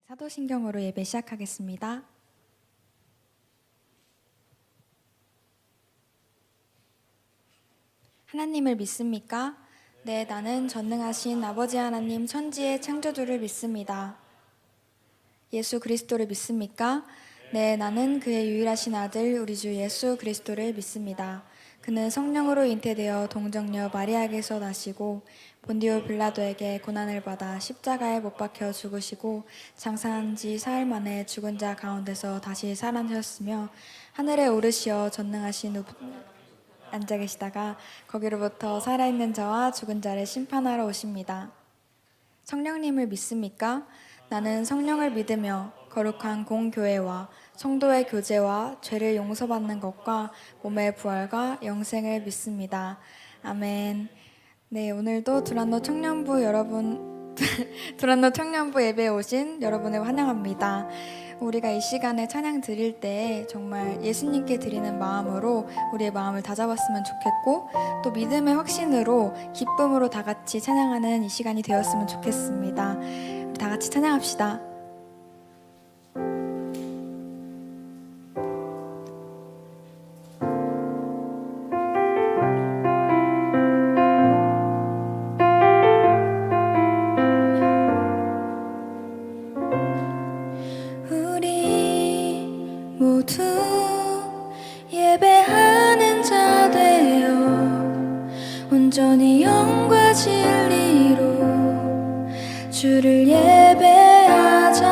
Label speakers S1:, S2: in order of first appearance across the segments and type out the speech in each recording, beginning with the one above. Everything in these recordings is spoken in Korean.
S1: 사도신경으로 예배 시작하겠습니다. 하나님을 믿습니까? 네, 나는 전능하신 아버지 하나님 천지의 창조주를 믿습니다. 예수 그리스도를 믿습니까? 네, 나는 그의 유일하신 아들 우리 주 예수 그리스도를 믿습니다. 그는 성령으로 잉태되어 동정녀 마리아에게서 나시고 본디오 빌라도에게 고난을 받아 십자가에 못 박혀 죽으시고 장사한 지 사흘 만에 죽은 자 가운데서 다시 살아나셨으며 하늘에 오르시어 전능하신 앉아 계시다가 거기로부터 살아있는 자와 죽은 자를 심판하러 오십니다. 성령님을 믿습니까? 나는 성령을 믿으며 거룩한 공교회와 성도의 교제와 죄를 용서받는 것과 몸의 부활과 영생을 믿습니다. 아멘. 네, 오늘도 두란노 청년부 여러분, 두란노 청년부 예배에 오신 여러분을 환영합니다. 우리가 이 시간에 찬양 드릴 때 정말 예수님께 드리는 마음으로 우리의 마음을 다잡았으면 좋겠고, 또 믿음의 확신으로 기쁨으로 다 같이 찬양하는 이 시간이 되었으면 좋겠습니다. 우리 다 같이 찬양합시다.
S2: 모두 예배하는 자 되어 온전히 영과 진리로 주를 예배하자.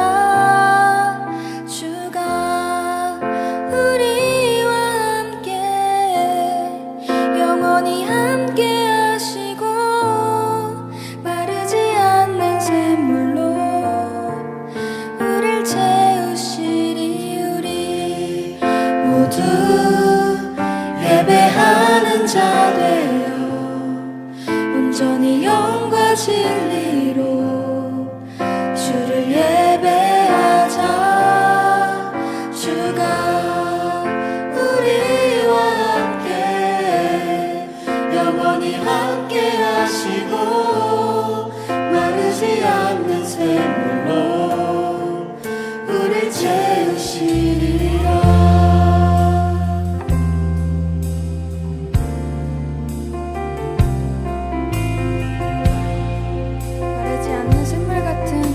S2: 주가 우리와 함께 영원히 함께 하시고 마르지 않는 샘물로 우릴 채우시리. 모두 예배하는 자 되어 온전히 영과 진리로 주를 예배하자. 주가 우리와 함께 영원히 함께 하시고 마르지 않는 샘물로 우릴 채우시리라.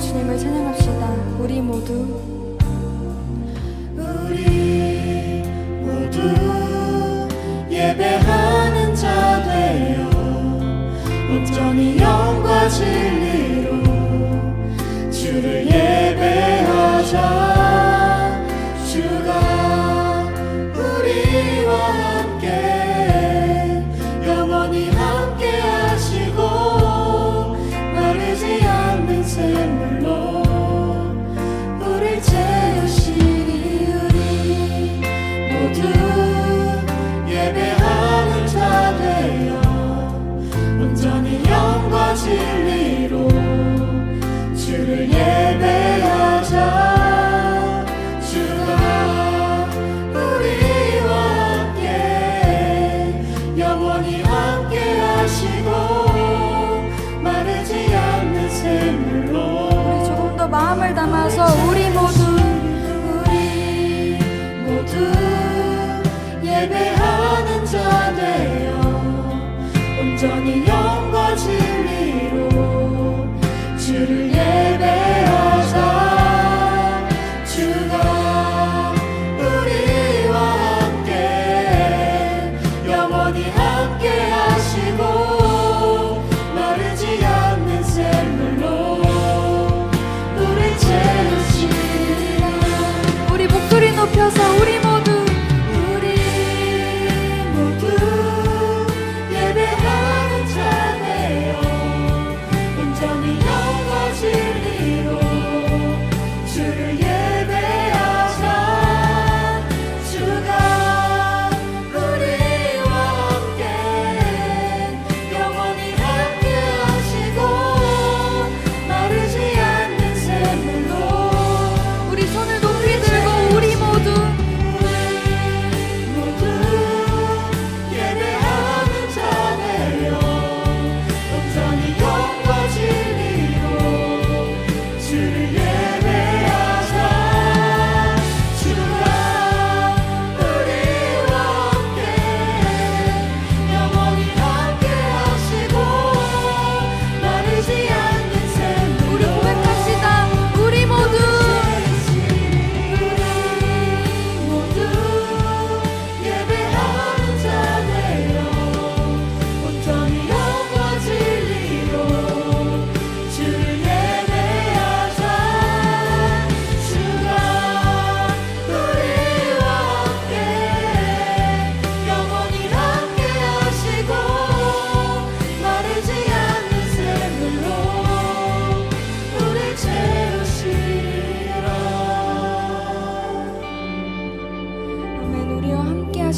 S1: 주님을 찬양합시다. 우리 모두
S2: 예배하는 자 되어 온전히 영과 진리로 주를 예배하자. 주가 우리와 함께 영원히 함께 하시고 마르지 않는 샘물로 우릴 채우시리. 우리 모두 예배하는 자 되어 온전히 영과 진리로 주를 예배하자. 주가 우리와 함께 영원히 함께 하시고 마르지 않는 샘물로
S1: 우리 조금 더 마음을 담아서 우리 모두
S2: 예배하는 자 되어 온전히 영과 진리로 주를 예배하자. 주가 우리와 함께 영원히 함께 하시고 마르지 않는 샘물로 우릴 채우시리라.
S1: 우리 목소리 높여서 우리 모두
S2: 예배하는 자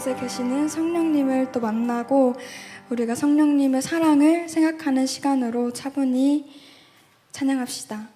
S1: 이곳에 계시는 성령님을 또 만나고 우리가 성령님의 사랑을 생각하는 시간으로 차분히 찬양합시다.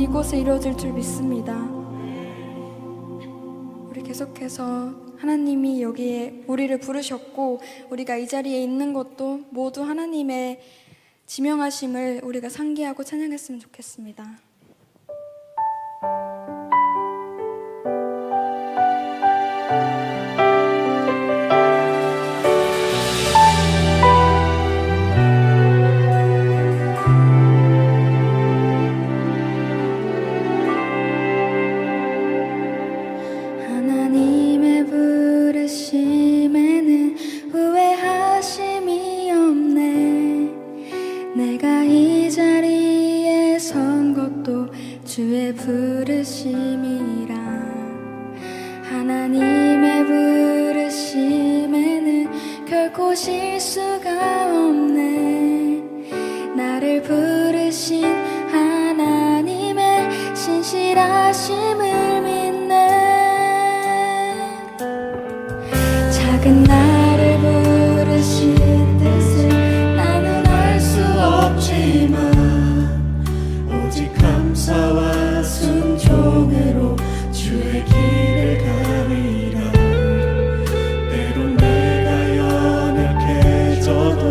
S1: 이곳에 이루어질 줄 믿습니다. 우리 계속해서 하나님이 여기에 우리를 부르셨고 우리가 이 자리에 있는 것도 모두 하나님의 지명하심을 우리가 상기하고 찬양했으면 좋겠습니다. 하나님의 부르심에는 후회하심이 없네. 내가 이 자리에 선 것도 주의 부르심이라. 하나님의 부르심에는 결코 실수가 없네. 나를 부르신 하나님의 신실하심을 믿네. 작은 나를 부르신 뜻을 나는 알 수 없지만
S2: 오직 감사와 순종으로 주의 길을 가리라. 때론 내가 연약해져도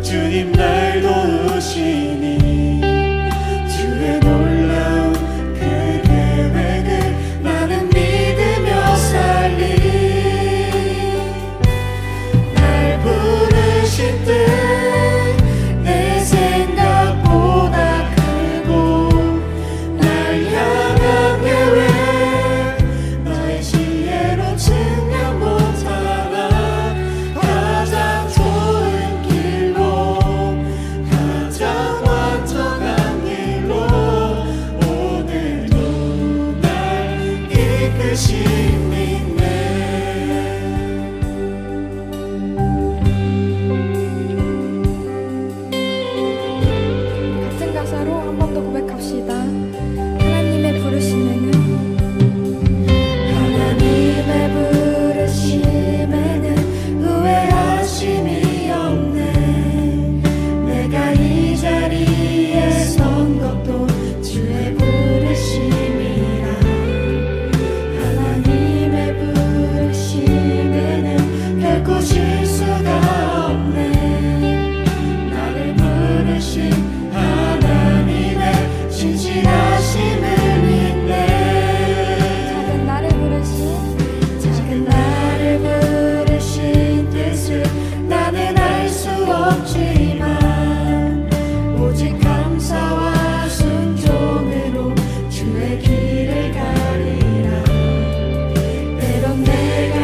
S2: 주님 날 도우시니 주의 놀라운 그 계획을 나는 믿으며 살리. 날 부르신 뜻 내 생각보다 크고 날 향한 계획 너의 지혜로 측량 못하나. 가장 좋은 길로 가장 완전한 길로 오늘도 날 이끄십니다.
S1: 같은 가사로 한 번 더 고백합시다. 하나님의 부르심에는
S2: 하나님의 부르심에는 후회하심이 없네. 내가 이 자리에 선 것도 주의 부르심이라. 하나님의 부르심에는 결코 실수가 없네. 나를 부르신 하나님의 신실하심을 믿네.
S1: 작은 나를 부르신
S2: 작은 나를 부르신 뜻을 나는 알 수 없지만 오직 감사와 순종으로 주의 길을 가리라. 때론 내가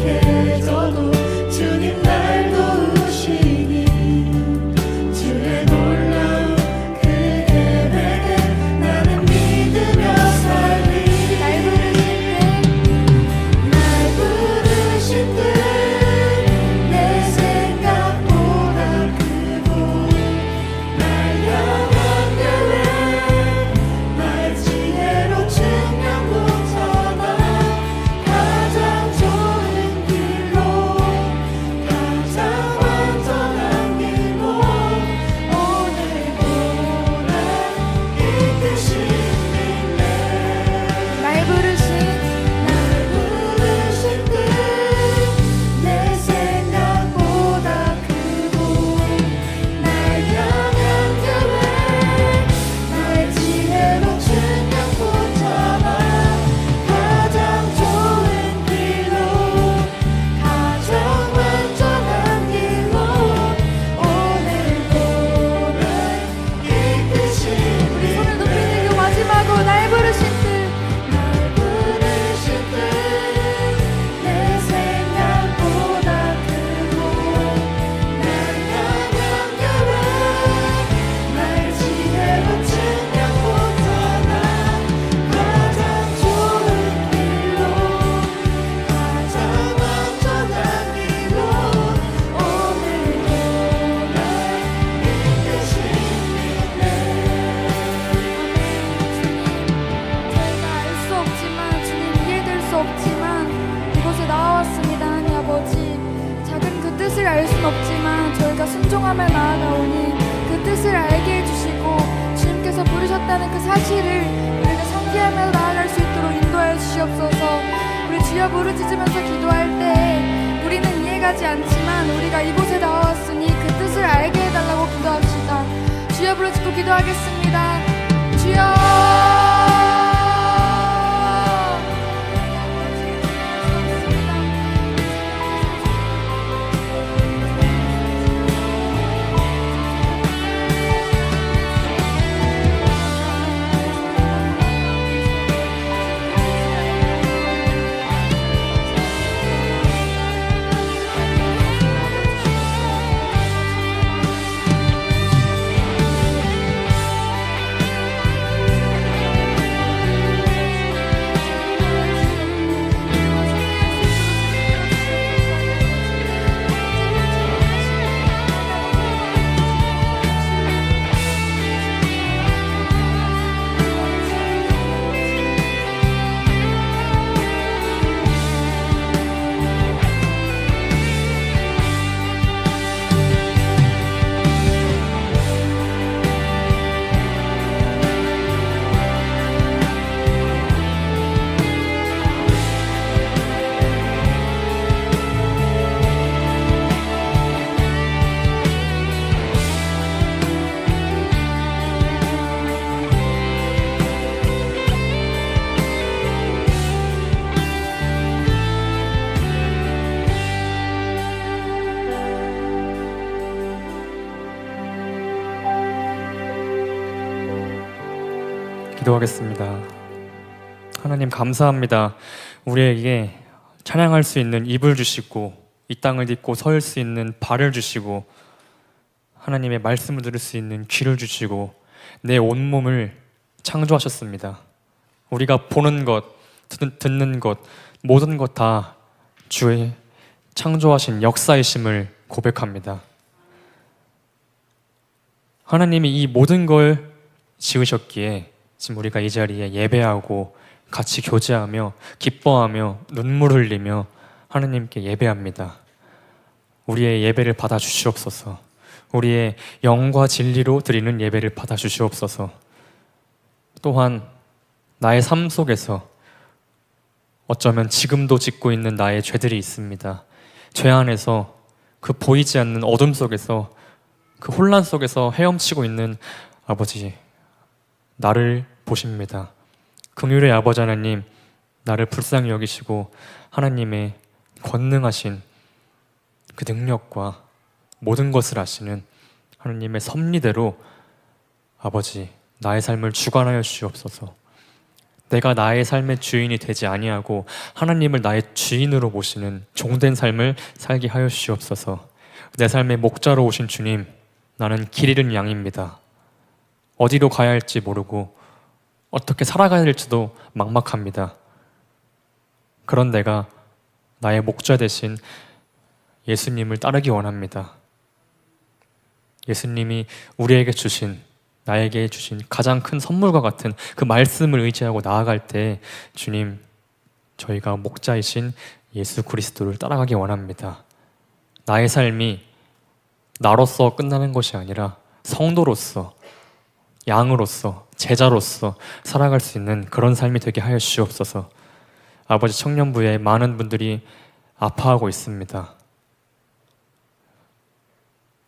S2: 연약해져도 주님 날 도우시니 주의 놀라운 그 계획을 나는 믿으며 살리.
S1: 날 부르신 뜻
S2: 날 부르신 뜻 내 생각보다 크고 날 향한 계획 나의 지혜로 측량 못하나. 가장 좋은 길로 가장 완전한 길로 오늘도 날 이끄시네.
S1: 날 부르신
S2: 날 부르신 뜻 내 생각보다 크고 날 향한 계획 나의 지혜로 측량 못하나. 가장 좋은 길로 가장 완전한 길로 오늘도 날 이끄시네.
S1: 손을 높이 들고 마지막으로 날 부르신 뜻
S2: 날 부르신 뜻 내 생각보다 크고 날 향한 계획 나의 지혜로 측량 못하나. 가장 좋은 길로 가장 완전한 길로 오늘도 날 이끄시네.
S1: 저희가 알 수 없지만 주님 이해될 수 없지만 이곳에 나와왔습니다. 하나님 아버지, 작은 그 뜻을 알 순 없지만 저희가 순종하며 나아가오니 그 뜻을 알게 해주시고 주님께서 주님께서 부르셨다는 그 사실을 우리가 상기하며 나아갈 수 있도록 인도하여 주시옵소서. 우리 주여 부르짖으면서 기도할 때 우리는 이해가지 않지만 우리가 이곳에 나왔으니 그 뜻을 알게 해달라고 기도합시다. 주여 부르짖고 기도하겠습니다. 주여.
S3: 기도하겠습니다. 하나님 감사합니다. 우리에게 찬양할 수 있는 입을 주시고 이 땅을 딛고 설 수 있는 발을 주시고 하나님의 말씀을 들을 수 있는 귀를 주시고 내 온몸을 창조하셨습니다. 우리가 보는 것, 듣는 것, 모든 것 다 주의 창조하신 역사이심을 고백합니다. 하나님이 이 모든 걸 지으셨기에 지금 우리가 이 자리에 예배하고 같이 교제하며 기뻐하며 눈물 흘리며 하나님께 예배합니다. 우리의 예배를 받아 주시옵소서. 우리의 영과 진리로 드리는 예배를 받아 주시옵소서. 또한 나의 삶 속에서 어쩌면 지금도 짓고 있는 나의 죄들이 있습니다. 죄 안에서 그 보이지 않는 어둠 속에서 그 혼란 속에서 헤엄치고 있는 아버지, 나를 보십니다. 긍휼의 아버지 하나님, 나를 불쌍히 여기시고 하나님의 권능하신 그 능력과 모든 것을 아시는 하나님의 섭리대로 아버지, 나의 삶을 주관하여 주시옵소서. 내가 나의 삶의 주인이 되지 아니하고 하나님을 나의 주인으로 모시는 종된 삶을 살게 하여 주시옵소서. 내 삶의 목자로 오신 주님, 나는 길 잃은 양입니다. 어디로 가야 할지 모르고 어떻게 살아가야 될지도 막막합니다. 그런 내가 나의 목자 되신 예수님을 따르기 원합니다. 예수님이 우리에게 주신, 나에게 주신 가장 큰 선물과 같은 그 말씀을 의지하고 나아갈 때 주님, 저희가 목자이신 예수 그리스도를 따라가기 원합니다. 나의 삶이 나로서 끝나는 것이 아니라 성도로서, 양으로서, 제자로서 살아갈 수 있는 그런 삶이 되게 하여 주시옵소서. 아버지, 청년부에 많은 분들이 아파하고 있습니다.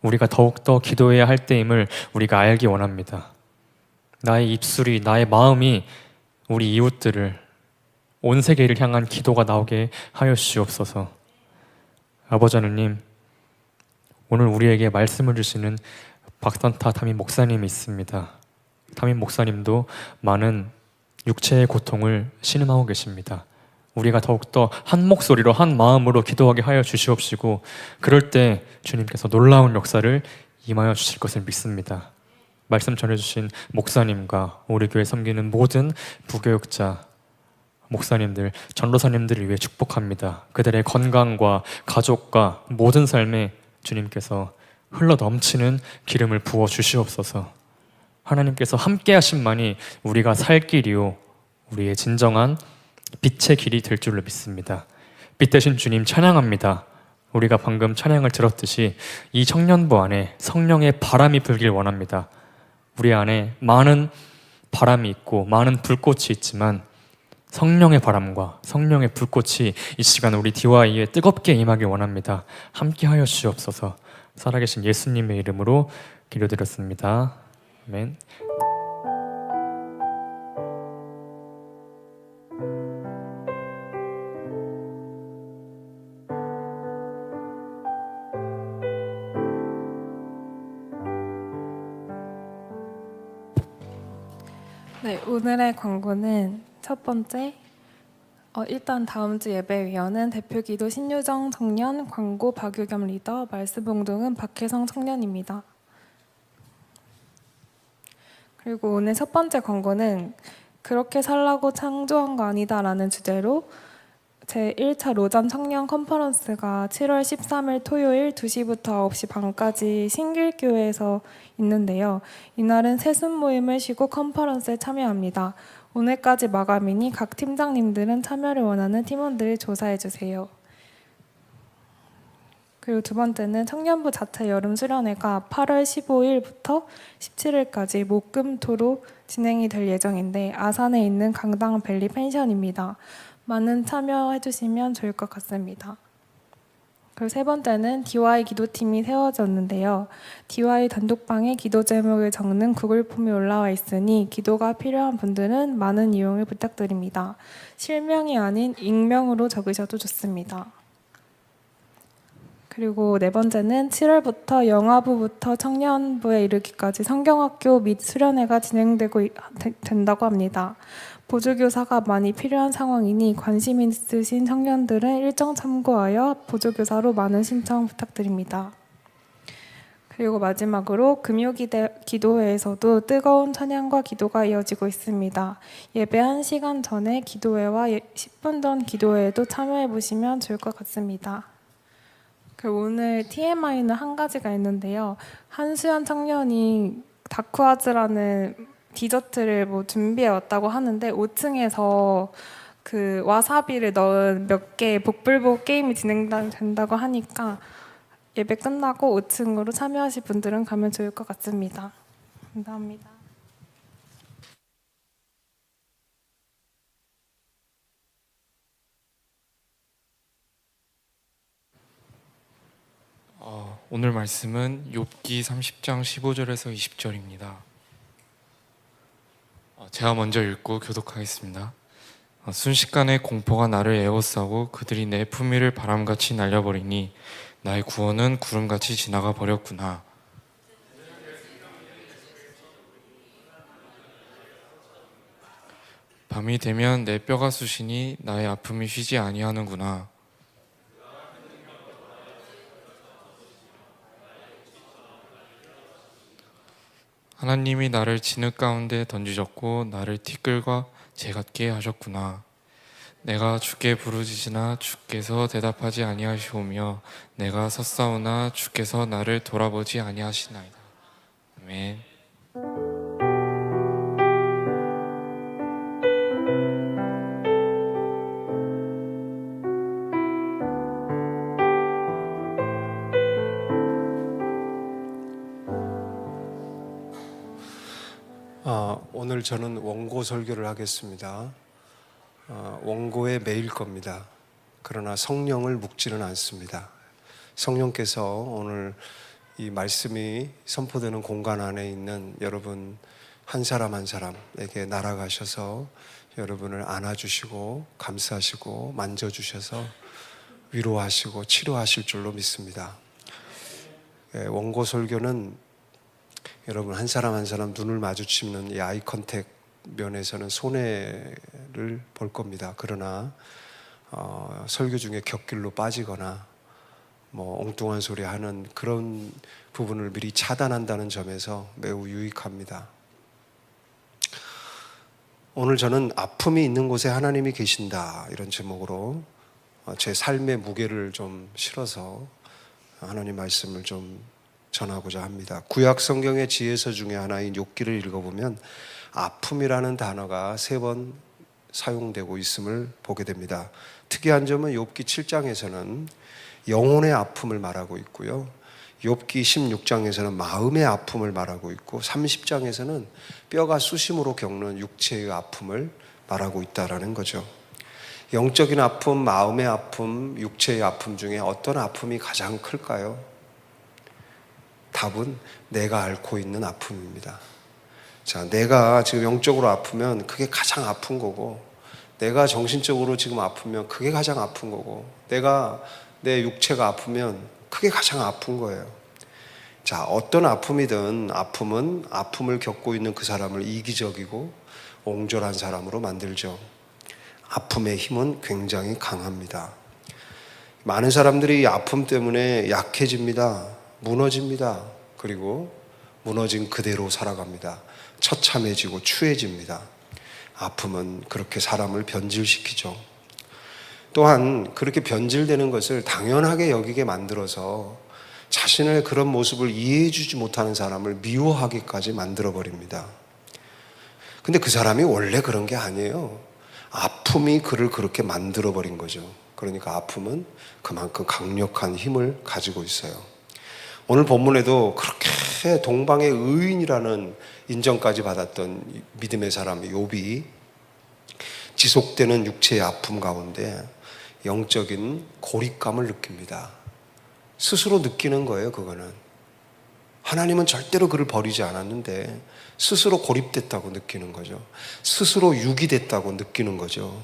S3: 우리가 더욱더 기도해야 할 때임을 우리가 알기 원합니다. 나의 입술이, 나의 마음이 우리 이웃들을, 온 세계를 향한 기도가 나오게 하여 주시옵소서. 아버지 하나님, 오늘 우리에게 말씀을 주시는 박선타 담임 목사님이 있습니다. 담임 목사님도 많은 육체의 고통을 신음하고 계십니다. 우리가 더욱더 한 목소리로 한 마음으로 기도하게 하여 주시옵시고 그럴 때 주님께서 놀라운 역사를 임하여 주실 것을 믿습니다. 말씀 전해주신 목사님과 우리 교회 섬기는 모든 부교육자, 목사님들, 전도사님들을 위해 축복합니다. 그들의 건강과 가족과 모든 삶에 주님께서 흘러 넘치는 기름을 부어 주시옵소서. 하나님께서 함께 하심만이 우리가 살 길이요 우리의 진정한 빛의 길이 될 줄로 믿습니다. 빛 대신 주님 찬양합니다. 우리가 방금 찬양을 들었듯이 이 청년부 안에 성령의 바람이 불길 원합니다. 우리 안에 많은 바람이 있고 많은 불꽃이 있지만 성령의 바람과 성령의 불꽃이 이 시간 우리 DY에 뜨겁게 임하길 원합니다. 함께하여 주시옵소서. 살아계신 예수님의 이름으로 기도드렸습니다. 아멘.
S4: 네, 오늘의 광고는 첫 번째, 일단 다음 주 예배위원은 대표기도 신유정 청년, 광고 박유겸 리더, 말씀봉동은 박혜성 청년입니다. 그리고 오늘 첫 번째 광고는 그렇게 살라고 창조한 거 아니다라는 주제로 제1차 로잔 청년 컨퍼런스가 7월 13일 토요일 2시부터 9시 반까지 신길교회에서 있는데요. 이날은 세순 모임을 쉬고 컨퍼런스에 참여합니다. 오늘까지 마감이니 각 팀장님들은 참여를 원하는 팀원들을 조사해 주세요. 그리고 두 번째는 청년부 자체 여름 수련회가 8월 15일부터 17일까지 목금토로 진행이 될 예정인데 아산에 있는 강당밸리 펜션입니다. 많은 참여해 주시면 좋을 것 같습니다. 그리고 세 번째는 DY 기도팀이 세워졌는데요. DY 단독방에 기도 제목을 적는 구글 폼이 올라와 있으니 기도가 필요한 분들은 많은 이용을 부탁드립니다. 실명이 아닌 익명으로 적으셔도 좋습니다. 그리고 네 번째는 7월부터 영아부부터 청년부에 이르기까지 성경학교 및 수련회가 된다고 합니다. 보조교사가 많이 필요한 상황이니 관심 있으신 청년들은 일정 참고하여 보조교사로 많은 신청 부탁드립니다. 그리고 마지막으로 금요기도회에서도 뜨거운 찬양과 기도가 이어지고 있습니다. 예배 1시간 전에 기도회와 10분 전 기도회에도 참여해 보시면 좋을 것 같습니다. 오늘 TMI는 한 가지가 있는데요. 한수연 청년이 다쿠아즈라는 디저트를 준비해 왔다고 하는데 5층에서 그 와사비를 넣은 몇 개의 복불복 게임이 진행된다고 하니까 예배 끝나고 5층으로 참여하실 분들은 가면 좋을 것 같습니다. 감사합니다.
S5: 오늘 말씀은 욥기 30장 15절에서 20절입니다. 제가 먼저 읽고 교독하겠습니다. 순식간에 공포가 나를 에워싸고 그들이 내 품위를 바람같이 날려버리니 나의 구원은 구름같이 지나가 버렸구나. 밤이 되면 내 뼈가 쑤시니 나의 아픔이 쉬지 아니하는구나. 하나님이 나를 진흙 가운데 던지셨고 나를 티끌과 재 같게 하셨구나. 내가 주께 부르짖으나 주께서 대답하지 아니하시오며 내가 섰사오나 주께서 나를 돌아보지 아니하시나이다. 아멘.
S6: 오늘 저는 원고 설교를 하겠습니다. 원고의 매일 겁니다. 그러나 성령을 묵지는 않습니다. 성령께서 오늘 이 말씀이 선포되는 공간 안에 있는 여러분 한 사람 한 사람에게 날아가셔서 여러분을 안아주시고 감싸시고 만져주셔서 위로하시고 치료하실 줄로 믿습니다. 원고 설교는 여러분 한 사람 한 사람 눈을 마주치는 이 아이 컨택 면에서는 손해를 볼 겁니다. 그러나 설교 중에 곁길로 빠지거나 엉뚱한 소리 하는 그런 부분을 미리 차단한다는 점에서 매우 유익합니다. 오늘 저는 아픔이 있는 곳에 하나님이 계신다 이런 제목으로 제 삶의 무게를 좀 실어서 하나님 말씀을 좀 전하고자 합니다. 구약 성경의 지혜서 중에 하나인 욥기를 읽어보면 아픔이라는 단어가 3번 사용되고 있음을 보게 됩니다. 특이한 점은 욥기 7장에서는 영혼의 아픔을 말하고 있고요. 욥기 16장에서는 마음의 아픔을 말하고 있고 30장에서는 뼈가 쑤심으로 겪는 육체의 아픔을 말하고 있다라는 거죠. 영적인 아픔, 마음의 아픔, 육체의 아픔 중에 어떤 아픔이 가장 클까요? 답은 내가 앓고 있는 아픔입니다. 자, 내가 지금 영적으로 아프면 그게 가장 아픈 거고, 내가 정신적으로 지금 아프면 그게 가장 아픈 거고, 내가 내 육체가 아프면 그게 가장 아픈 거예요. 자, 어떤 아픔이든 아픔은 아픔을 겪고 있는 그 사람을 이기적이고 옹졸한 사람으로 만들죠. 아픔의 힘은 굉장히 강합니다. 많은 사람들이 이 아픔 때문에 약해집니다. 무너집니다. 그리고 무너진 그대로 살아갑니다. 처참해지고 추해집니다. 아픔은 그렇게 사람을 변질시키죠. 또한 그렇게 변질되는 것을 당연하게 여기게 만들어서 자신의 그런 모습을 이해해 주지 못하는 사람을 미워하기까지 만들어버립니다. 근데 그 사람이 원래 그런 게 아니에요. 아픔이 그를 그렇게 만들어버린 거죠. 그러니까 아픔은 그만큼 강력한 힘을 가지고 있어요. 오늘 본문에도 그렇게 동방의 의인이라는 인정까지 받았던 믿음의 사람 욥이 지속되는 육체의 아픔 가운데 영적인 고립감을 느낍니다. 스스로 느끼는 거예요. 그거는 하나님은 절대로 그를 버리지 않았는데 스스로 고립됐다고 느끼는 거죠. 스스로 유기됐다고 느끼는 거죠.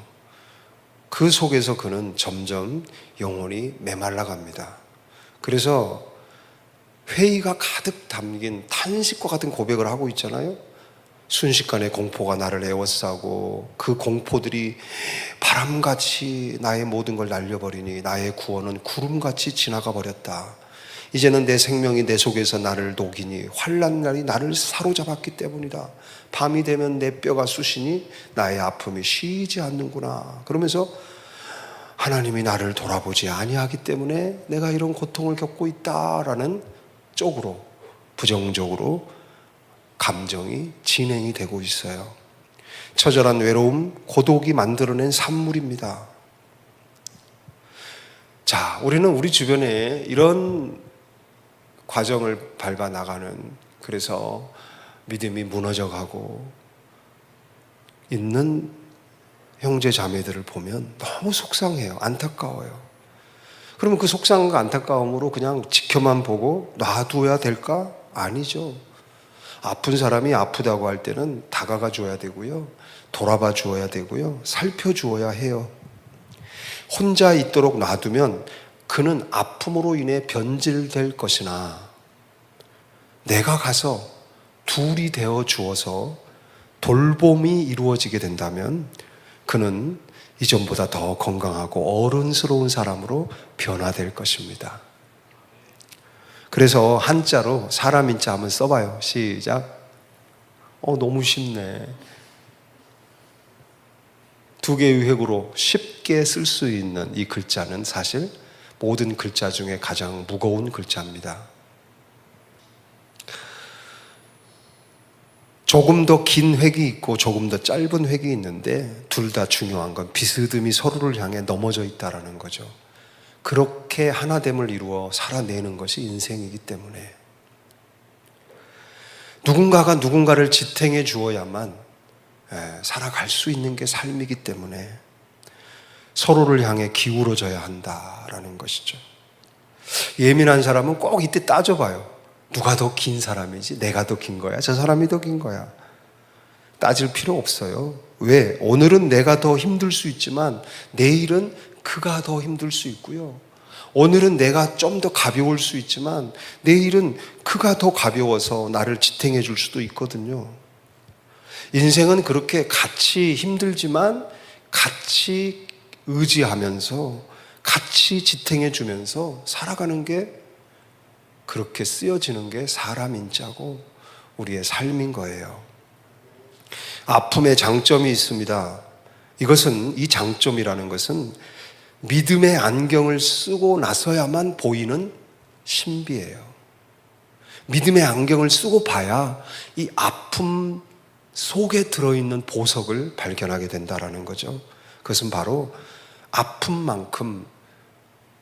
S6: 그 속에서 그는 점점 영혼이 메말라갑니다. 그래서 회의가 가득 담긴 탄식과 같은 고백을 하고 있잖아요. 순식간에 공포가 나를 에워싸고 그 공포들이 바람같이 나의 모든 걸 날려버리니 나의 구원은 구름같이 지나가 버렸다. 이제는 내 생명이 내 속에서 나를 녹이니 환난날이 나를 사로잡았기 때문이다. 밤이 되면 내 뼈가 쑤시니 나의 아픔이 쉬지 않는구나. 그러면서 하나님이 나를 돌아보지 아니하기 때문에 내가 이런 고통을 겪고 있다라는 쪽으로 부정적으로 감정이 진행이 되고 있어요. 처절한 외로움, 고독이 만들어낸 산물입니다. 자, 우리는 우리 주변에 이런 과정을 밟아 나가는, 그래서 믿음이 무너져가고 있는 형제 자매들을 보면 너무 속상해요. 안타까워요. 그러면 그 속상과 안타까움으로 그냥 지켜만 보고 놔둬야 될까? 아니죠. 아픈 사람이 아프다고 할 때는 다가가 줘야 되고요. 돌아봐 주어야 되고요. 살펴주어야 해요. 혼자 있도록 놔두면 그는 아픔으로 인해 변질될 것이나 내가 가서 둘이 되어 주어서 돌봄이 이루어지게 된다면 그는 이전보다 더 건강하고 어른스러운 사람으로 변화될 것입니다. 그래서 한자로 사람 인자 한번 써봐요. 시작. 너무 쉽네. 두 개의 획으로 쉽게 쓸 수 있는 이 글자는 사실 모든 글자 중에 가장 무거운 글자입니다. 조금 더 긴 획이 있고 조금 더 짧은 획이 있는데 둘 다 중요한 건 비스듬히 서로를 향해 넘어져 있다는 거죠. 그렇게 하나됨을 이루어 살아내는 것이 인생이기 때문에 누군가가 누군가를 지탱해 주어야만 살아갈 수 있는 게 삶이기 때문에 서로를 향해 기울어져야 한다라는 것이죠. 예민한 사람은 꼭 이때 따져봐요. 누가 더 긴 사람이지? 내가 더 긴 거야? 저 사람이 더 긴 거야? 따질 필요 없어요. 왜? 오늘은 내가 더 힘들 수 있지만 내일은 그가 더 힘들 수 있고요. 오늘은 내가 좀 더 가벼울 수 있지만 내일은 그가 더 가벼워서 나를 지탱해 줄 수도 있거든요. 인생은 그렇게 같이 힘들지만 같이 의지하면서 같이 지탱해 주면서 살아가는 게, 그렇게 쓰여지는 게 사람 인자고 우리의 삶인 거예요. 아픔의 장점이 있습니다. 이것은, 이 장점이라는 것은 믿음의 안경을 쓰고 나서야만 보이는 신비예요. 믿음의 안경을 쓰고 봐야 이 아픔 속에 들어있는 보석을 발견하게 된다는 거죠. 그것은 바로 아픔만큼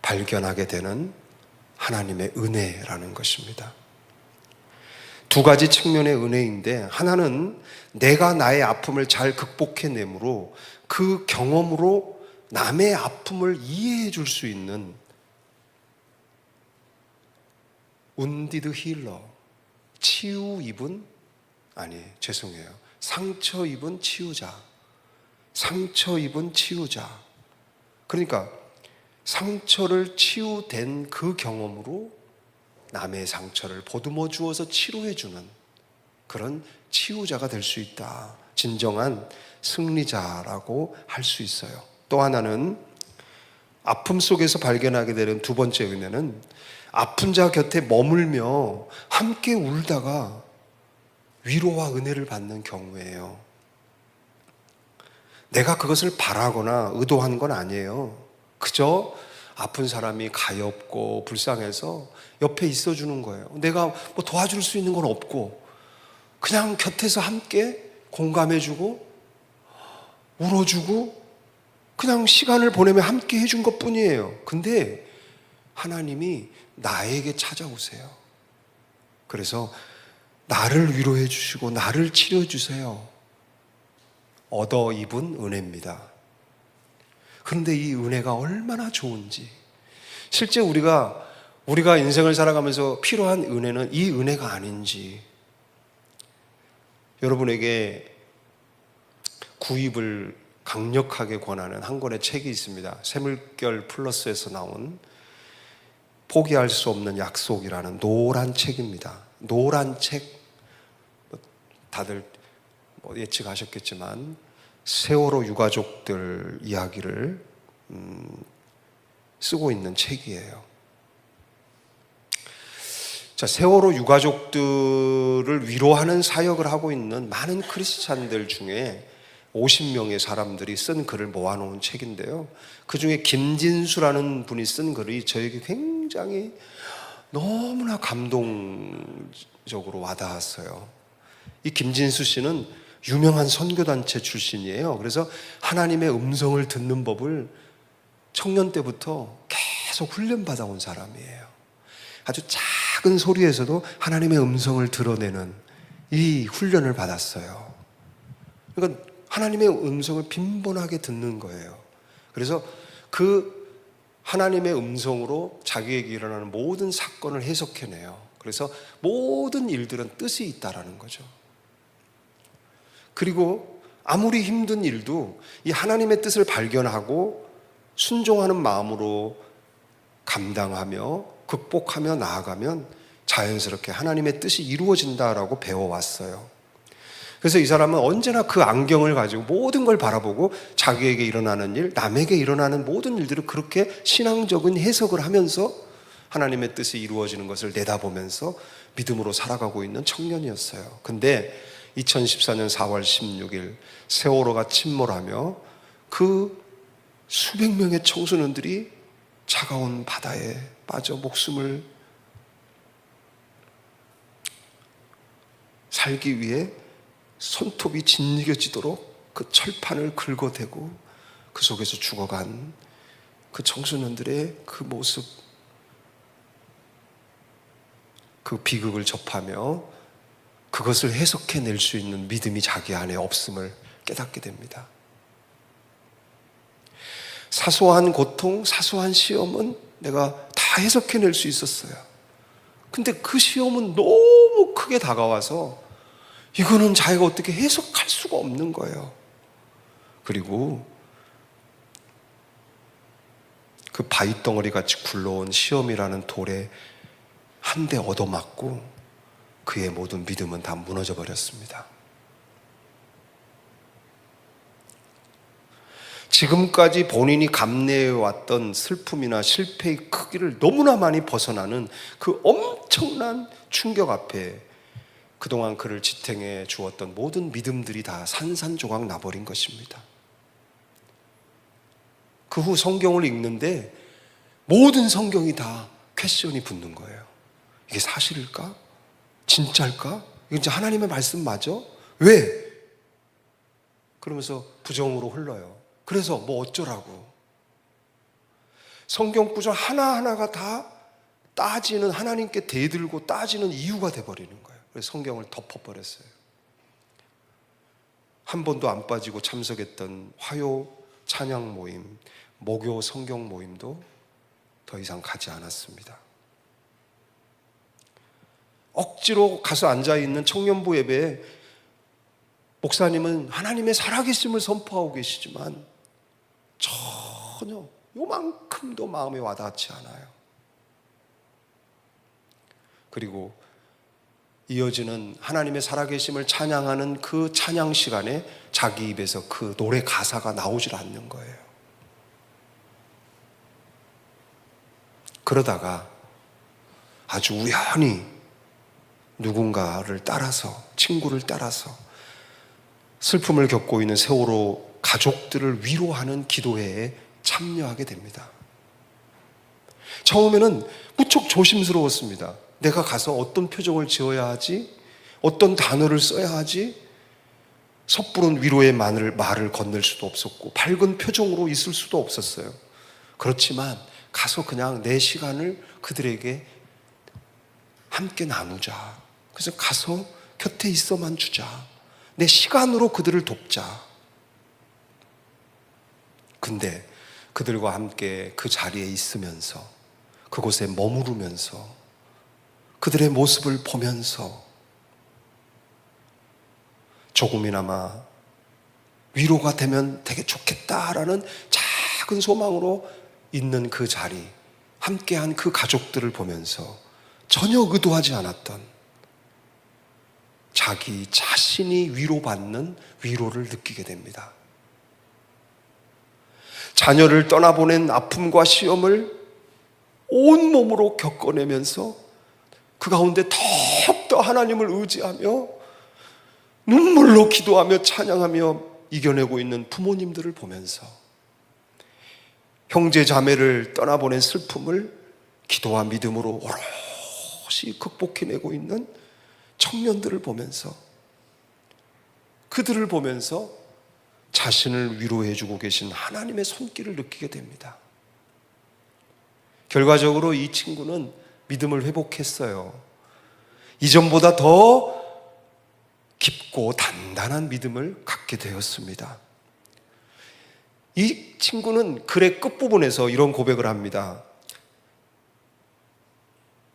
S6: 발견하게 되는 하나님의 은혜라는 것입니다. 두 가지 측면의 은혜인데, 하나는 내가 나의 아픔을 잘 극복해내므로 그 경험으로 남의 아픔을 이해해 줄 수 있는 운디드 힐러, 치유 입은, 죄송해요, 상처 입은 치유자. 상처 입은 치유자. 그러니까 상처를 치유된 그 경험으로 남의 상처를 보듬어 주어서 치료해 주는 그런 치유자가 될 수 있다. 진정한 승리자라고 할 수 있어요. 또 하나는 아픔 속에서 발견하게 되는 두 번째 은혜는 아픈 자 곁에 머물며 함께 울다가 위로와 은혜를 받는 경우예요. 내가 그것을 바라거나 의도한 건 아니에요. 그저 아픈 사람이 가엾고 불쌍해서 옆에 있어주는 거예요. 내가 뭐 도와줄 수 있는 건 없고 그냥 곁에서 함께 공감해주고 울어주고 그냥 시간을 보내며 함께 해준 것 뿐이에요. 근데 하나님이 나에게 찾아오세요. 그래서 나를 위로해 주시고 나를 치료해 주세요. 얻어 입은 은혜입니다. 그런데 이 은혜가 얼마나 좋은지, 실제 우리가 인생을 살아가면서 필요한 은혜는 이 은혜가 아닌지, 여러분에게 구입을 강력하게 권하는 한 권의 책이 있습니다. 새물결 플러스에서 나온 포기할 수 없는 약속이라는 노란 책입니다. 노란 책, 다들 예측하셨겠지만 세월호 유가족들 이야기를 쓰고 있는 책이에요. 자, 세월호 유가족들을 위로하는 사역을 하고 있는 많은 크리스찬들 중에 50명의 사람들이 쓴 글을 모아놓은 책인데요. 그 중에 김진수라는 분이 쓴 글이 저에게 굉장히 너무나 감동적으로 와닿았어요. 이 김진수 씨는 유명한 선교단체 출신이에요. 그래서 하나님의 음성을 듣는 법을 청년 때부터 계속 훈련받아온 사람이에요. 아주 작은 소리에서도 하나님의 음성을 드러내는 이 훈련을 받았어요. 그러니까 하나님의 음성을 빈번하게 듣는 거예요. 그래서 그 하나님의 음성으로 자기에게 일어나는 모든 사건을 해석해내요. 그래서 모든 일들은 뜻이 있다라는 거죠. 그리고 아무리 힘든 일도 이 하나님의 뜻을 발견하고 순종하는 마음으로 감당하며 극복하며 나아가면 자연스럽게 하나님의 뜻이 이루어진다라고 배워왔어요. 그래서 이 사람은 언제나 그 안경을 가지고 모든 걸 바라보고 자기에게 일어나는 일, 남에게 일어나는 모든 일들을 그렇게 신앙적인 해석을 하면서 하나님의 뜻이 이루어지는 것을 내다보면서 믿음으로 살아가고 있는 청년이었어요. 근데 2014년 4월 16일 세월호가 침몰하며 그 수백 명의 청소년들이 차가운 바다에 빠져 목숨을 살기 위해 손톱이 짓이겨지도록 그 철판을 긁어대고 그 속에서 죽어간 그 청소년들의 그 모습, 그 비극을 접하며 그것을 해석해낼 수 있는 믿음이 자기 안에 없음을 깨닫게 됩니다. 사소한 고통, 사소한 시험은 내가 다 해석해낼 수 있었어요. 근데 그 시험은 너무 크게 다가와서 이거는 자기가 어떻게 해석할 수가 없는 거예요. 그리고 그 바위덩어리 같이 굴러온 시험이라는 돌에 한 대 얻어맞고 그의 모든 믿음은 다 무너져 버렸습니다. 지금까지 본인이 감내해왔던 슬픔이나 실패의 크기를 너무나 많이 벗어나는 그 엄청난 충격 앞에 그동안 그를 지탱해 주었던 모든 믿음들이 다 산산조각 나버린 것입니다. 그 후 성경을 읽는데 모든 성경이 다 퀘스천이 붙는 거예요. 이게 사실일까? 진짜일까? 이거 진짜 하나님의 말씀 맞아? 왜? 그러면서 부정으로 흘러요. 그래서 뭐 어쩌라고. 성경 구절 하나하나가 다 따지는, 하나님께 대들고 따지는 이유가 돼버리는 거예요. 그래서 성경을 덮어버렸어요. 한 번도 안 빠지고 참석했던 화요 찬양 모임, 목요 성경 모임도 더 이상 가지 않았습니다. 억지로 가서 앉아있는 청년부 예배에 목사님은 하나님의 살아계심을 선포하고 계시지만 전혀 요만큼도 마음에 와닿지 않아요. 그리고 이어지는 하나님의 살아계심을 찬양하는 그 찬양 시간에 자기 입에서 그 노래 가사가 나오질 않는 거예요. 그러다가 아주 우연히 누군가를 따라서, 친구를 따라서 슬픔을 겪고 있는 세월호 가족들을 위로하는 기도회에 참여하게 됩니다. 처음에는 무척 조심스러웠습니다. 내가 가서 어떤 표정을 지어야 하지? 어떤 단어를 써야 하지? 섣부른 위로의 말을 건넬 수도 없었고 밝은 표정으로 있을 수도 없었어요. 그렇지만 가서 그냥 내 시간을 그들에게 함께 나누자. 그래서 가서 곁에 있어만 주자. 내 시간으로 그들을 돕자. 근데 그들과 함께 그 자리에 있으면서, 그곳에 머무르면서, 그들의 모습을 보면서 조금이나마 위로가 되면 되게 좋겠다라는 작은 소망으로 있는 그 자리, 함께한 그 가족들을 보면서 전혀 의도하지 않았던 자기 자신이 위로받는 위로를 느끼게 됩니다. 자녀를 떠나보낸 아픔과 시험을 온몸으로 겪어내면서 그 가운데 더욱더 하나님을 의지하며 눈물로 기도하며 찬양하며 이겨내고 있는 부모님들을 보면서 형제 자매를 떠나보낸 슬픔을 기도와 믿음으로 오롯이 극복해내고 있는 청년들을 보면서, 그들을 보면서 자신을 위로해주고 계신 하나님의 손길을 느끼게 됩니다. 결과적으로 이 친구는 믿음을 회복했어요. 이전보다 더 깊고 단단한 믿음을 갖게 되었습니다. 이 친구는 글의 끝부분에서 이런 고백을 합니다.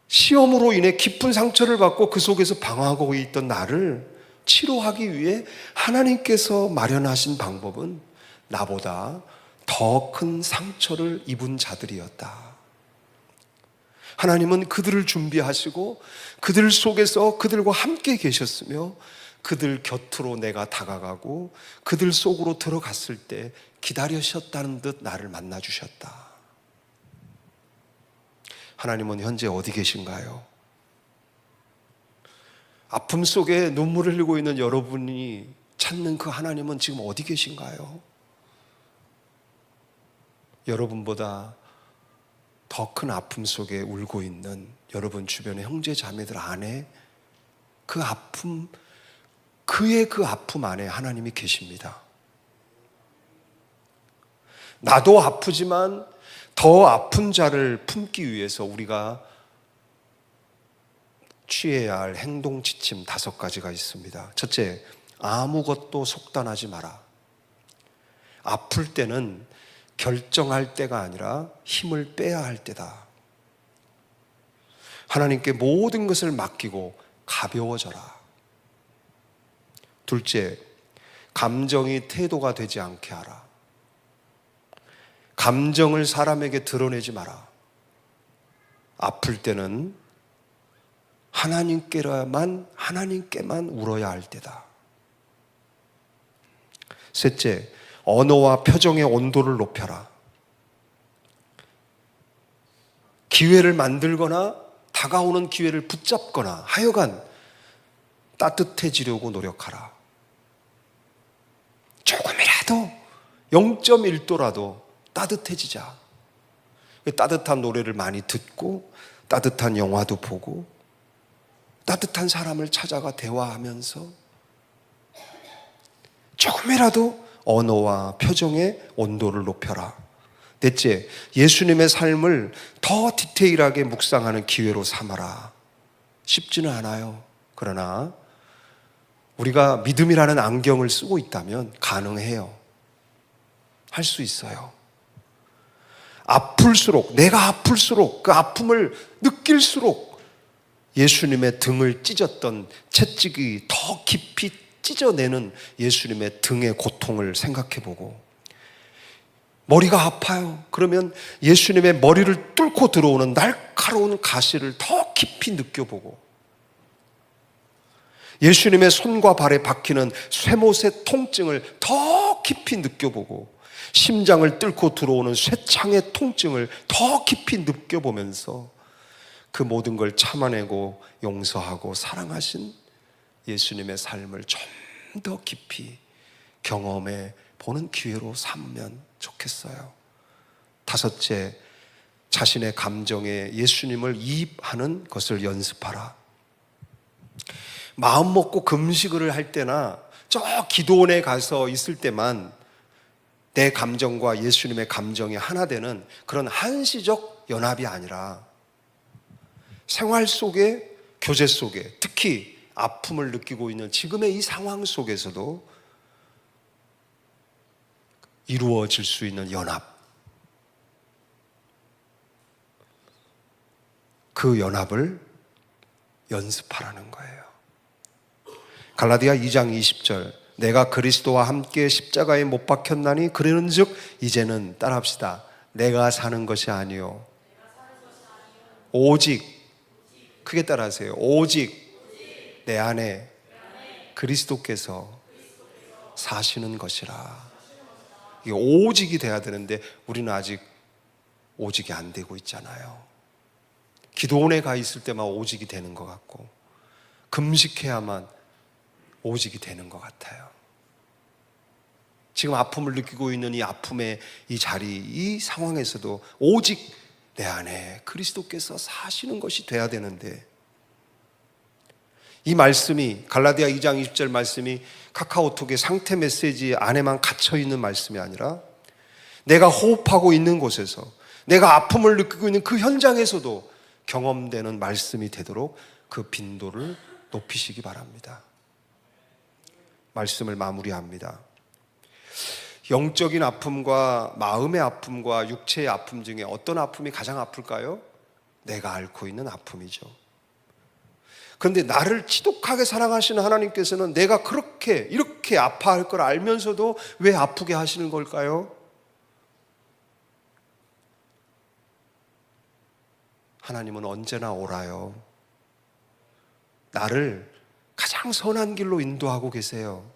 S6: 시험으로 인해 깊은 상처를 받고 그 속에서 방황하고 있던 나를 치료하기 위해 하나님께서 마련하신 방법은 나보다 더 큰 상처를 입은 자들이었다. 하나님은 그들을 준비하시고 그들 속에서 그들과 함께 계셨으며 그들 곁으로 내가 다가가고 그들 속으로 들어갔을 때 기다리셨다는 듯 나를 만나주셨다. 하나님은 현재 어디 계신가요? 아픔 속에 눈물을 흘리고 있는 여러분이 찾는 그 하나님은 지금 어디 계신가요? 여러분보다 더 큰 아픔 속에 울고 있는 여러분 주변의 형제 자매들 안에 그 아픔, 그의 그 아픔 안에 하나님이 계십니다. 나도 아프지만 더 아픈 자를 품기 위해서 우리가 취해야 할 행동 지침 5가지가 있습니다. 첫째, 아무것도 속단하지 마라. 아플 때는 결정할 때가 아니라 힘을 빼야 할 때다. 하나님께 모든 것을 맡기고 가벼워져라. 둘째, 감정이 태도가 되지 않게 하라. 감정을 사람에게 드러내지 마라. 아플 때는 하나님께만 울어야 할 때다. 셋째, 언어와 표정의 온도를 높여라. 기회를 만들거나 다가오는 기회를 붙잡거나 하여간 따뜻해지려고 노력하라. 조금이라도 0.1도라도 따뜻해지자. 따뜻한 노래를 많이 듣고 따뜻한 영화도 보고 따뜻한 사람을 찾아가 대화하면서 조금이라도 언어와 표정의 온도를 높여라. 넷째, 예수님의 삶을 더 디테일하게 묵상하는 기회로 삼아라. 쉽지는 않아요. 그러나 우리가 믿음이라는 안경을 쓰고 있다면 가능해요. 할 수 있어요. 아플수록, 내가 아플수록, 그 아픔을 느낄수록 예수님의 등을 찢었던 채찍이 더 깊이 찢어내는 예수님의 등의 고통을 생각해보고, 머리가 아파요. 그러면 예수님의 머리를 뚫고 들어오는 날카로운 가시를 더 깊이 느껴보고, 예수님의 손과 발에 박히는 쇠못의 통증을 더 깊이 느껴보고, 심장을 뚫고 들어오는 쇠창의 통증을 더 깊이 느껴보면서 그 모든 걸 참아내고 용서하고 사랑하신 예수님의 삶을 좀 더 깊이 경험해 보는 기회로 삼으면 좋겠어요. 다섯째, 자신의 감정에 예수님을 이입하는 것을 연습하라. 마음 먹고 금식을 할 때나 저 기도원에 가서 있을 때만 내 감정과 예수님의 감정이 하나 되는 그런 한시적 연합이 아니라 생활 속에, 교제 속에, 특히 아픔을 느끼고 있는 지금의 이 상황 속에서도 이루어질 수 있는 연합, 그 연합을 연습하라는 거예요. 갈라디아 2장 20절, 내가 그리스도와 함께 십자가에 못 박혔나니 그러는즉 이제는 따라합시다. 내가 사는 것이 아니요 오직, 크게 따라하세요. 오직 내 안에 그리스도께서 사시는 것이라. 이게 오직이 돼야 되는데 우리는 아직 오직이 안 되고 있잖아요. 기도원에 가 있을 때만 오직이 되는 것 같고, 금식해야만 오직이 되는 것 같아요. 지금 아픔을 느끼고 있는 이 아픔의 이 자리, 이 상황에서도 오직 내 안에 그리스도께서 사시는 것이 돼야 되는데, 이 말씀이, 갈라디아 2장 20절 말씀이 카카오톡의 상태 메시지 안에만 갇혀있는 말씀이 아니라 내가 호흡하고 있는 곳에서, 내가 아픔을 느끼고 있는 그 현장에서도 경험되는 말씀이 되도록 그 빈도를 높이시기 바랍니다. 말씀을 마무리합니다. 영적인 아픔과 마음의 아픔과 육체의 아픔 중에 어떤 아픔이 가장 아플까요? 내가 앓고 있는 아픔이죠. 그런데 나를 지독하게 사랑하시는 하나님께서는 내가 이렇게 아파할 걸 알면서도 왜 아프게 하시는 걸까요? 하나님은 언제나 옳아요. 나를 가장 선한 길로 인도하고 계세요.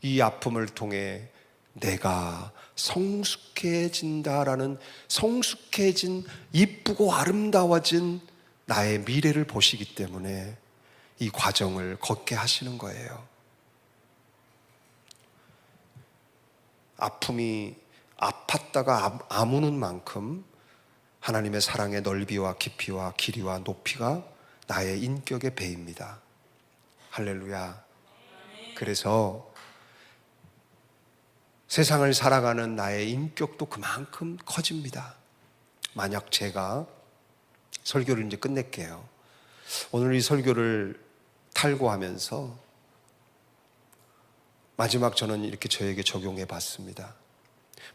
S6: 이 아픔을 통해 내가 성숙해진다라는, 성숙해진, 이쁘고 아름다워진 나의 미래를 보시기 때문에 이 과정을 걷게 하시는 거예요. 아픔이 아팠다가 아무는 만큼 하나님의 사랑의 넓이와 깊이와 길이와 높이가 나의 인격의 배입니다. 할렐루야. 그래서 세상을 살아가는 나의 인격도 그만큼 커집니다. 만약 제가 설교를 이제 끝낼게요. 오늘 이 설교를 탈고하면서 마지막 저는 이렇게 저에게 적용해 봤습니다.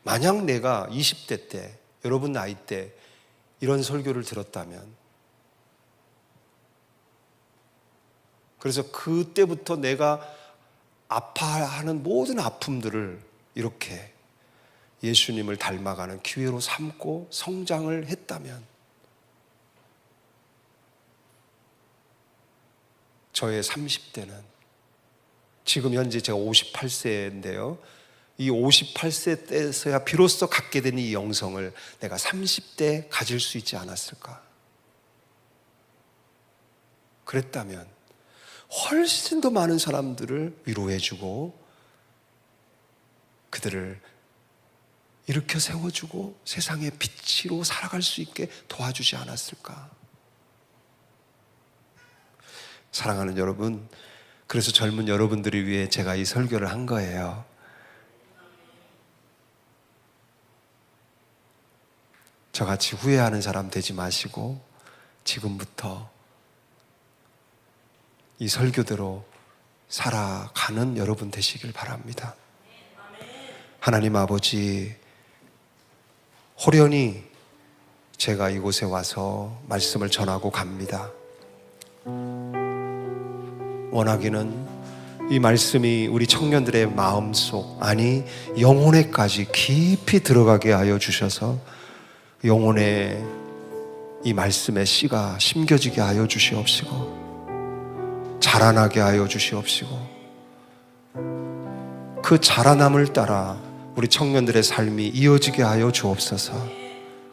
S6: 만약 내가 20대 때, 여러분 나이 때 이런 설교를 들었다면, 그래서 그때부터 내가 아파하는 모든 아픔들을 이렇게 예수님을 닮아가는 기회로 삼고 성장을 했다면, 저의 30대는, 지금 현재 제가 58세인데요 이 58세 때서야 비로소 갖게 된 이 영성을 내가 30대에 가질 수 있지 않았을까? 그랬다면 훨씬 더 많은 사람들을 위로해주고 그들을 일으켜 세워주고 세상의 빛으로 살아갈 수 있게 도와주지 않았을까? 사랑하는 여러분, 그래서 젊은 여러분들을 위해 제가 이 설교를 한 거예요. 저같이 후회하는 사람 되지 마시고 지금부터 이 설교대로 살아가는 여러분 되시길 바랍니다. 하나님 아버지, 호련히 제가 이곳에 와서 말씀을 전하고 갑니다. 원하기는 이 말씀이 우리 청년들의 마음속, 아니 영혼에까지 깊이 들어가게 하여 주셔서 영혼에 이 말씀의 씨가 심겨지게 하여 주시옵시고 자라나게 하여 주시옵시고 그 자라남을 따라 우리 청년들의 삶이 이어지게 하여 주옵소서.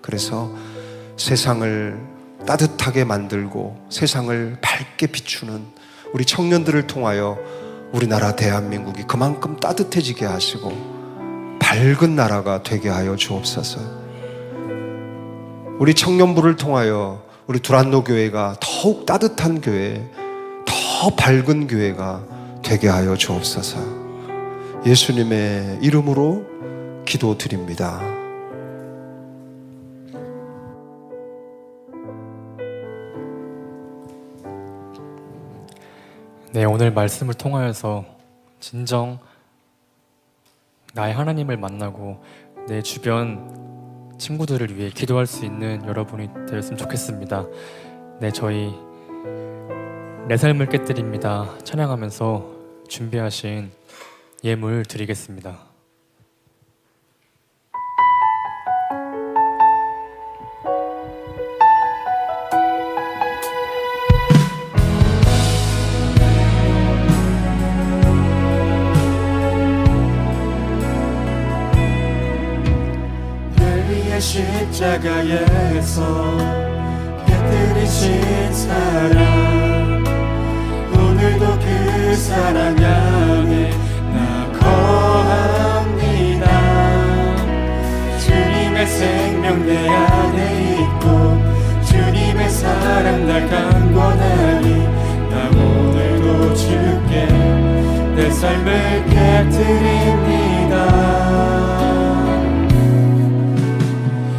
S6: 그래서 세상을 따뜻하게 만들고 세상을 밝게 비추는 우리 청년들을 통하여 우리나라 대한민국이 그만큼 따뜻해지게 하시고 밝은 나라가 되게 하여 주옵소서. 우리 청년부를 통하여 우리 두란노 교회가 더욱 따뜻한 교회, 더 밝은 교회가 되게 하여 주옵소서. 예수님의 이름으로 기도드립니다.
S3: 네, 오늘 말씀을 통하여서 진정 나의 하나님을 만나고 내 주변 친구들을 위해 기도할 수 있는 여러분이 되었으면 좋겠습니다. 네, 저희 내 삶을 깨뜨립니다 찬양하면서 준비하신 예물 드리겠습니다.
S2: 날 위해 십자가에서 깨뜨리신 사랑, 오늘도 그 사랑 안에 나 거합니다. 주님의 생명 내 안에 있고 주님의 사랑 날 강권하니 나 오늘도 주께 내 삶을 깨뜨립니다.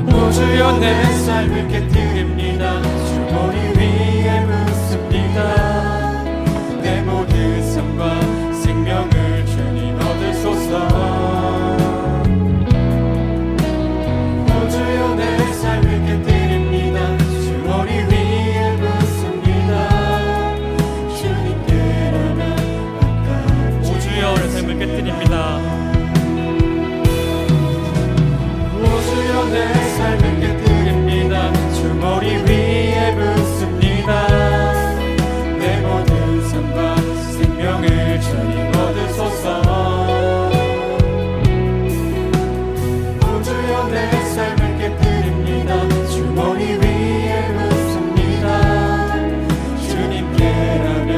S2: 오 주여 내 삶을 깨뜨립니다. 주 머리 위에 묻습니다. 내 모든 삶과 생명을 주님 얻으소서. 오 주여 내 삶을 깨뜨립니다. 주 머리 위에 묻습니다. 주님께라면 아깝지.
S3: 오 주여 내 삶을 깨뜨립니다.
S2: 오 주여 내 삶을 깨뜨립니다. 주 머리 위에 붓습니다. 내 모든 삶과 생명을 주님 얻으소서. 오 주여 내 삶을 깨뜨립니다. 주 머리 위에 붓습니다. 주님께라면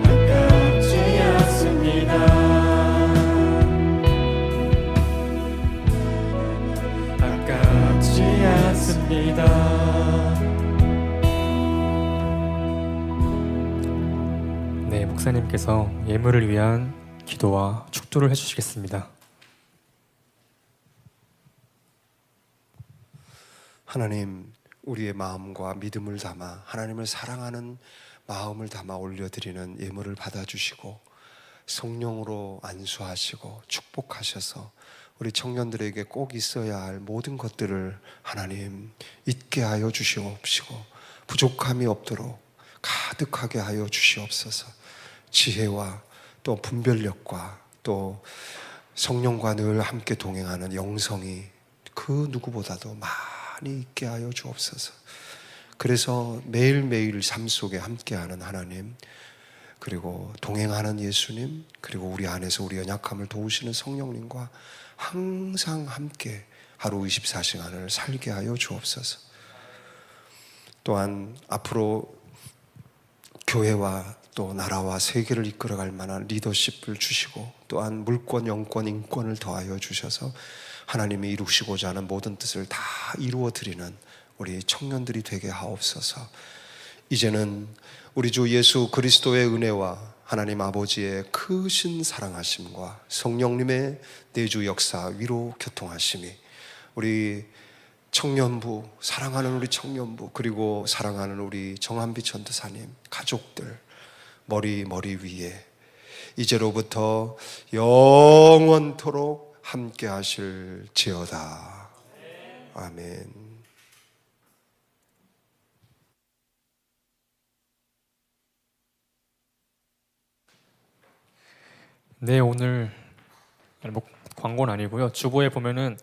S2: 아깝지 않습니다. 아깝지 않습니다.
S3: 네, 목사님께서 예물을 위한 기도와 축도를 해주시겠습니다.
S6: 하나님, 우리의 마음과 믿음을 담아 하나님을 사랑하는 마음을 담아 올려드리는 예물을 받아주시고 성령으로 안수하시고 축복하셔서 우리 청년들에게 꼭 있어야 할 모든 것들을 하나님 있게 하여 주시옵시고 부족함이 없도록 가득하게 하여 주시옵소서. 지혜와 또 분별력과 또 성령과 늘 함께 동행하는 영성이 그 누구보다도 많이 있게 하여 주옵소서. 그래서 매일매일 삶 속에 함께하는 하나님, 그리고 동행하는 예수님, 그리고 우리 안에서 우리 연약함을 도우시는 성령님과 항상 함께 하루 24시간을 살게 하여 주옵소서. 또한 앞으로 교회와 또 나라와 세계를 이끌어갈 만한 리더십을 주시고 또한 물권, 영권, 인권을 더하여 주셔서 하나님이 이루시고자 하는 모든 뜻을 다 이루어드리는 우리 청년들이 되게 하옵소서. 이제는 우리 주 예수 그리스도의 은혜와 하나님 아버지의 크신 사랑하심과 성령님의 내주 역사 위로 교통하심이 우리 청년부, 사랑하는 우리 청년부, 그리고 사랑하는 우리 정한비 전도사님 가족들 머리 위에 이제로부터 영원토록 함께 하실지어다. 아멘.
S3: 네, 오늘 뭐 광고는 아니고요. 주보에 보면은